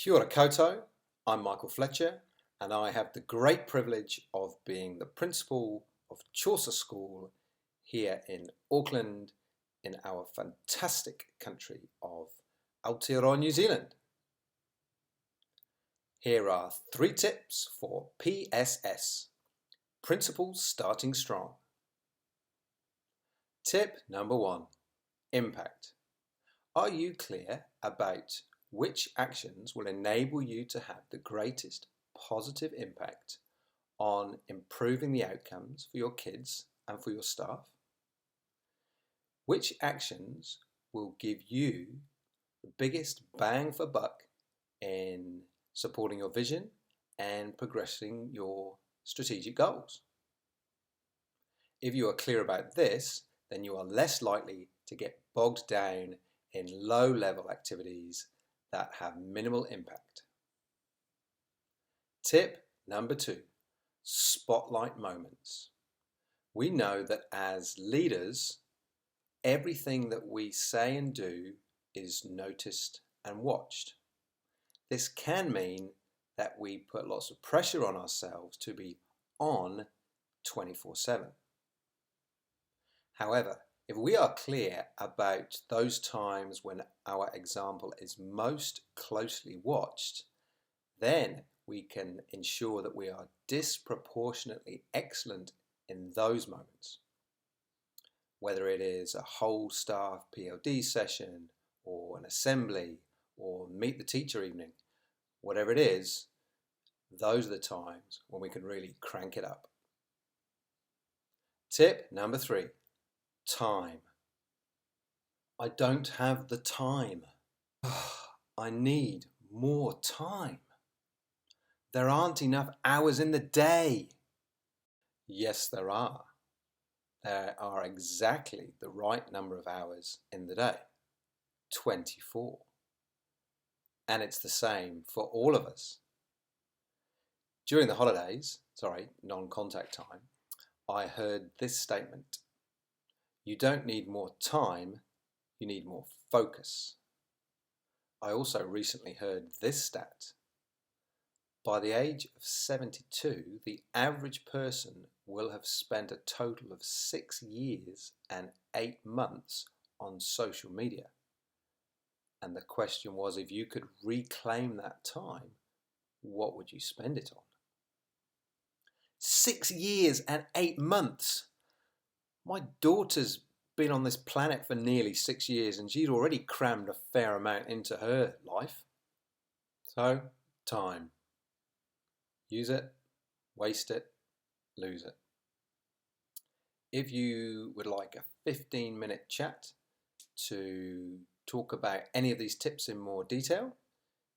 Kia ora koutou, I'm Michael Fletcher and I have the great privilege of being the principal of Chaucer School here in Auckland in our fantastic country of Aotearoa, New Zealand. Here are 3 tips for PSS, Principals Starting Strong. Tip number 1, impact. Are you clear about which actions will enable you to have the greatest positive impact on improving the outcomes for your kids and for your staff? Which actions will give you the biggest bang for buck in supporting your vision and progressing your strategic goals? If you are clear about this, then you are less likely to get bogged down in low-level activities that have minimal impact. Tip number 2, spotlight moments. We know that as leaders, everything that we say and do is noticed and watched. This can mean that we put lots of pressure on ourselves to be on 24/7. However, if we are clear about those times when our example is most closely watched, then we can ensure that we are disproportionately excellent in those moments. Whether it is a whole staff PLD session or an assembly or meet the teacher evening, whatever it is, those are the times when we can really crank it up. Tip number 3, time. I don't have the time. I need more time. There aren't enough hours in the day. Yes, there are. There are exactly the right number of hours in the day, 24. And it's the same for all of us. During the holidays, non-contact time, I heard this statement: you don't need more time, you need more focus. I also recently heard this stat: by the age of 72, the average person will have spent a total of 6 years and 8 months on social media. And the question was, if you could reclaim that time, what would you spend it on? 6 years and 8 months. My daughter's been on this planet for nearly 6 years and she's already crammed a fair amount into her life. So, time. Use it, waste it, lose it. If you would like a 15-minute chat to talk about any of these tips in more detail,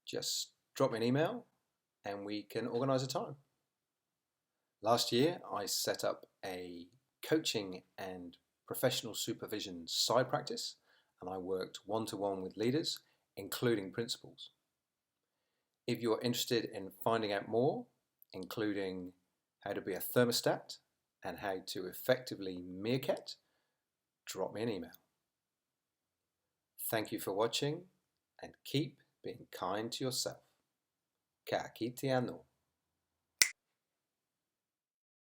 just drop me an email and we can organise a time. Last year I set up a coaching and professional supervision side practice, and I worked one-to-one with leaders, including principals. If you're interested in finding out more, including how to be a thermostat and how to effectively meerkat, drop me an email. Thank you for watching and keep being kind to yourself. Ka kite anō.